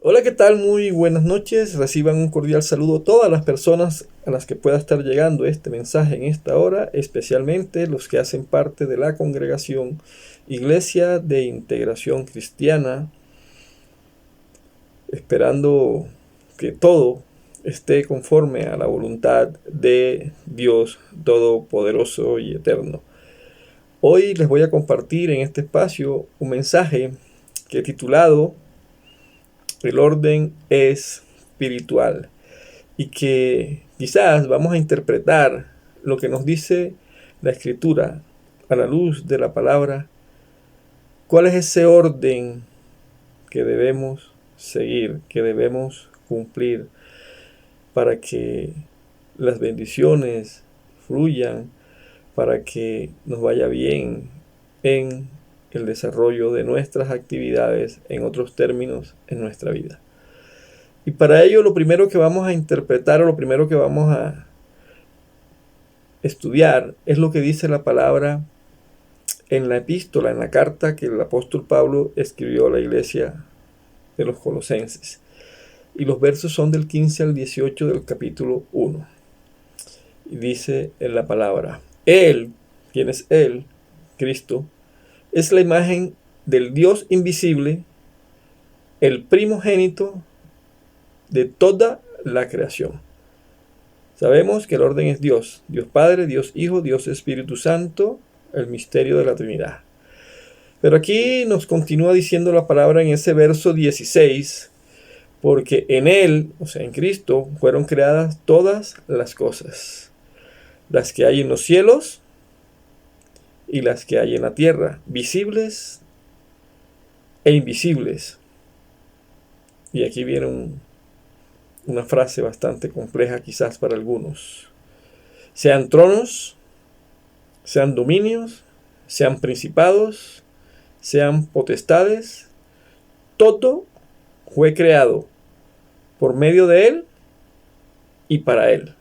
Hola, ¿qué tal? Muy buenas noches. Reciban un cordial saludo todas las personas a las que pueda estar llegando este mensaje en esta hora, especialmente los que hacen parte de la congregación Iglesia de Integración Cristiana, esperando que todo esté conforme a la voluntad de Dios Todopoderoso y Eterno. Hoy les voy a compartir en este espacio un mensaje que he titulado El orden espiritual, y que quizás vamos a interpretar lo que nos dice la escritura a la luz de la palabra. ¿Cuál es ese orden que debemos seguir, que debemos cumplir para que las bendiciones fluyan, para que nos vaya bien en el desarrollo de nuestras actividades, en otros términos, en nuestra vida? Y para ello lo primero que vamos a interpretar, o lo primero que vamos a estudiar, es lo que dice la palabra en la epístola, en la carta que el apóstol Pablo escribió a la iglesia de los Colosenses. Y los versos son del 15 al 18 del capítulo 1. Y dice en la palabra: Él, ¿quién es Él? Cristo, es la imagen del Dios invisible, el primogénito de toda la creación. Sabemos que el orden es Dios, Dios Padre, Dios Hijo, Dios Espíritu Santo, el misterio de la Trinidad. Pero aquí nos continúa diciendo la palabra en ese verso 16, porque en Él, o sea, en Cristo, fueron creadas todas las cosas, las que hay en los cielos y las que hay en la tierra, visibles e invisibles. Y aquí viene una frase bastante compleja quizás para algunos. Sean tronos, sean dominios, sean principados, sean potestades, todo fue creado por medio de Él y para Él.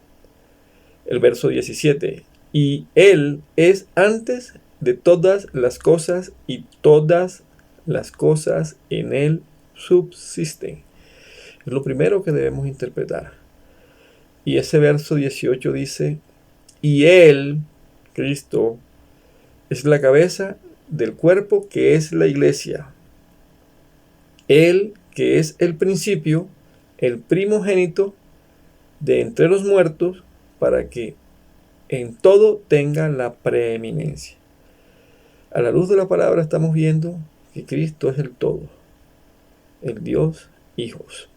El verso 17. Y Él es antes de todas las cosas, y todas las cosas en Él subsisten. Es lo primero que debemos interpretar. Y ese verso 18 dice: y Él, Cristo, es la cabeza del cuerpo, que es la iglesia. Él, que es el principio, el primogénito de entre los muertos, para que en todo tenga la preeminencia. A la luz de la palabra estamos viendo que Cristo es el todo, el Dios Hijos.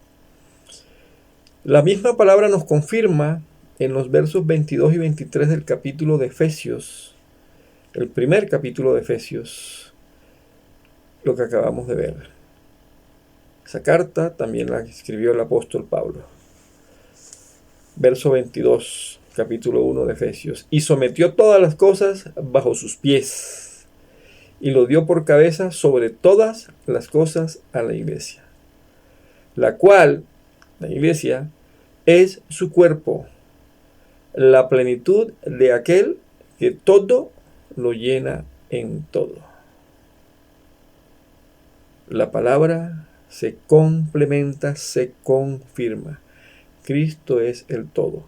La misma palabra nos confirma en los versos 22 y 23 del capítulo de Efesios, el primer capítulo de Efesios, lo que acabamos de ver. Esa carta también la escribió el apóstol Pablo. Verso 22, capítulo 1 de Efesios. Y sometió todas las cosas bajo sus pies, y lo dio por cabeza sobre todas las cosas a la iglesia, la cual, la iglesia, es su cuerpo, la plenitud de aquel que todo lo llena en todo. La palabra se complementa, se confirma. Cristo es el todo.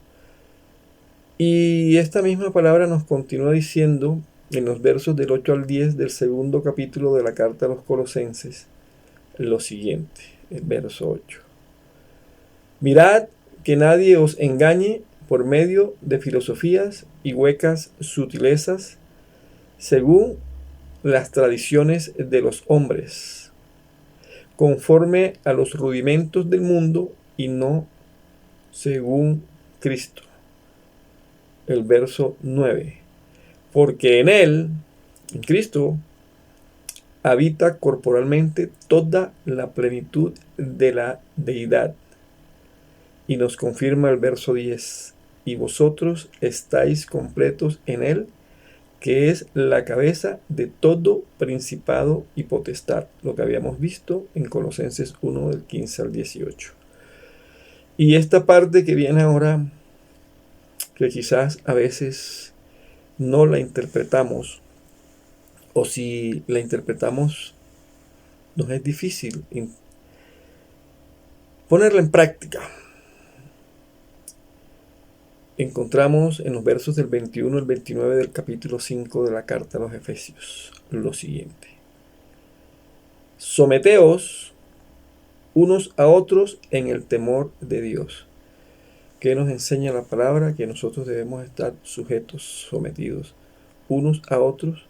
Y esta misma palabra nos continúa diciendo en los versos del 8 al 10 del segundo capítulo de la carta a los Colosenses lo siguiente, el verso 8. Mirad que nadie os engañe por medio de filosofías y huecas sutilezas, según las tradiciones de los hombres, conforme a los rudimentos del mundo y no según Cristo. El verso 9. Porque en Él, en Cristo, habita corporalmente toda la plenitud de la deidad. Y nos confirma el verso 10. Y vosotros estáis completos en Él, que es la cabeza de todo principado y potestad, lo que habíamos visto en Colosenses 1 del 15 al 18. Y esta parte que viene ahora, que quizás a veces no la interpretamos, o si la interpretamos nos es difícil ponerla en práctica. Encontramos en los versos del 21 al 29 del capítulo 5 de la carta a los Efesios lo siguiente: someteos unos a otros en el temor de Dios. ¿Qué nos enseña la palabra? Que nosotros debemos estar sujetos, sometidos unos a otros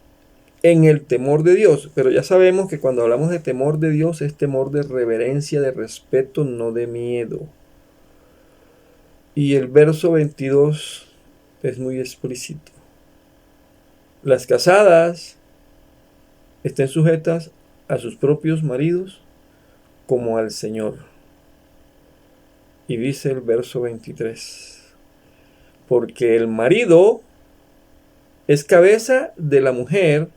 en el temor de Dios. Pero ya sabemos que cuando hablamos de temor de Dios es temor de reverencia, de respeto, no de miedo. Y el verso 22 es muy explícito. Las casadas estén sujetas a sus propios maridos como al Señor. Y dice el verso 23: porque el marido es cabeza de la mujer,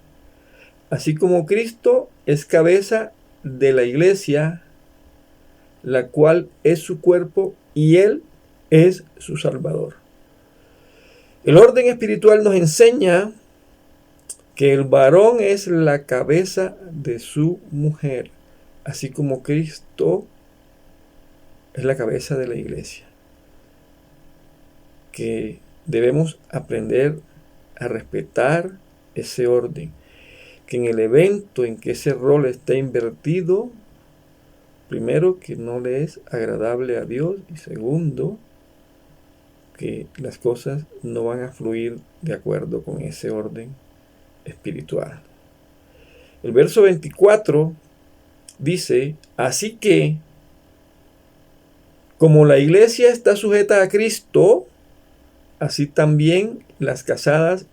así como Cristo es cabeza de la iglesia, la cual es su cuerpo y Él es su Salvador. El orden espiritual nos enseña que el varón es la cabeza de su mujer, así como Cristo es la cabeza de la iglesia. Que debemos aprender a respetar ese orden. Que en el evento en que ese rol está invertido, primero, que no le es agradable a Dios, y segundo, que las cosas no van a fluir de acuerdo con ese orden espiritual. El verso 24 dice: así que, como la iglesia está sujeta a Cristo, así también las casadas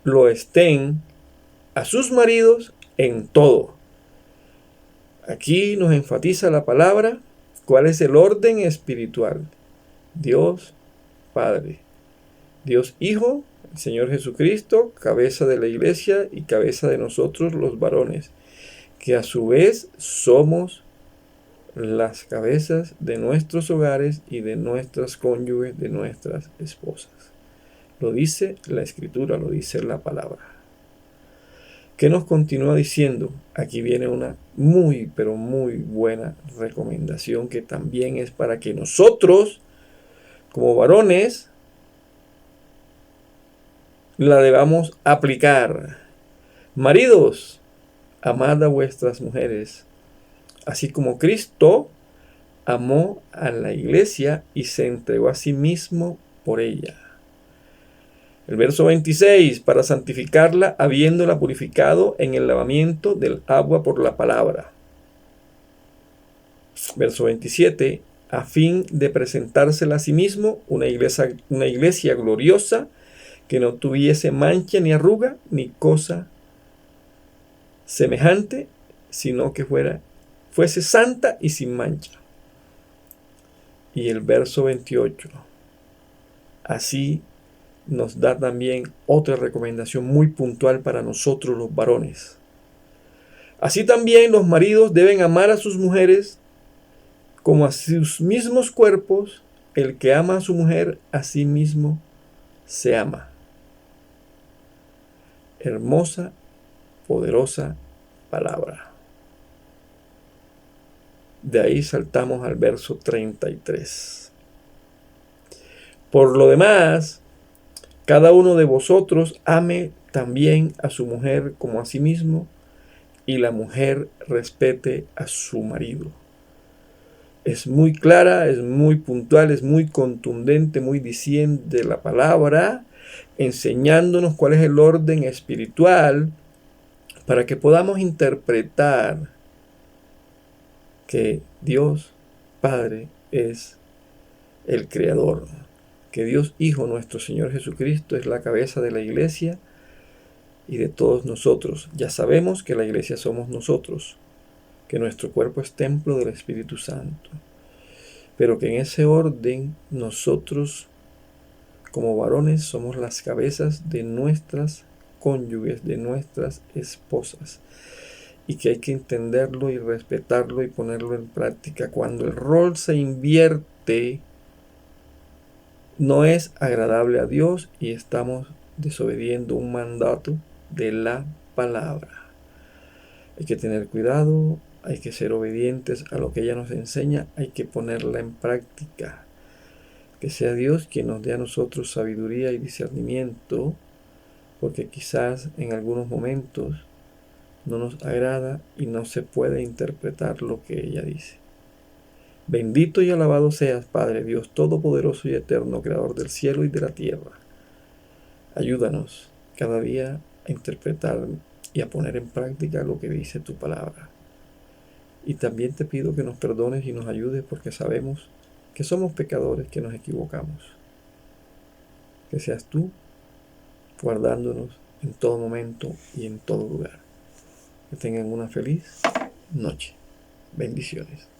lo estén a sus maridos en todo. Aquí nos enfatiza la palabra cuál es el orden espiritual. Dios Padre, Dios Hijo, el Señor Jesucristo, cabeza de la iglesia y cabeza de nosotros los varones, que a su vez somos las cabezas de nuestros hogares y de nuestras cónyuges, de nuestras esposas. Lo dice la Escritura, lo dice la palabra. ¿Qué nos continúa diciendo? Aquí viene una muy, pero muy buena recomendación que también es para que nosotros, como varones, la debamos aplicar. Maridos, amad a vuestras mujeres, así como Cristo amó a la iglesia y se entregó a sí mismo por ella. El verso 26, para santificarla, habiéndola purificado en el lavamiento del agua por la palabra. Verso 27, a fin de presentársela a sí mismo una iglesia gloriosa, que no tuviese mancha ni arruga ni cosa semejante, sino que fuese santa y sin mancha. Y el verso 28, así nos da también otra recomendación muy puntual para nosotros los varones. Así también los maridos deben amar a sus mujeres como a sus mismos cuerpos. El que ama a su mujer, a sí mismo se ama. Hermosa, poderosa palabra. De ahí saltamos al verso 33. Por lo demás, cada uno de vosotros ame también a su mujer como a sí mismo, y la mujer respete a su marido. Es muy clara, es muy puntual, es muy contundente, muy diciente la palabra, enseñándonos cuál es el orden espiritual para que podamos interpretar que Dios Padre es el Creador, que Dios Hijo, nuestro Señor Jesucristo, es la cabeza de la iglesia y de todos nosotros. Ya sabemos que la iglesia somos nosotros, que nuestro cuerpo es templo del Espíritu Santo, pero que en ese orden nosotros como varones somos las cabezas de nuestras cónyuges, de nuestras esposas, y que hay que entenderlo y respetarlo y ponerlo en práctica. Cuando el rol se invierte, no es agradable a Dios y estamos desobediendo un mandato de la palabra. Hay que tener cuidado, hay que ser obedientes a lo que ella nos enseña, hay que ponerla en práctica. Que sea Dios quien nos dé a nosotros sabiduría y discernimiento, porque quizás en algunos momentos no nos agrada y no se puede interpretar lo que ella dice. Bendito y alabado seas, Padre Dios Todopoderoso y Eterno, Creador del cielo y de la tierra. Ayúdanos cada día a interpretar y a poner en práctica lo que dice tu palabra. Y también te pido que nos perdones y nos ayudes porque sabemos que somos pecadores, que nos equivocamos. Que seas tú guardándonos en todo momento y en todo lugar. Que tengan una feliz noche. Bendiciones.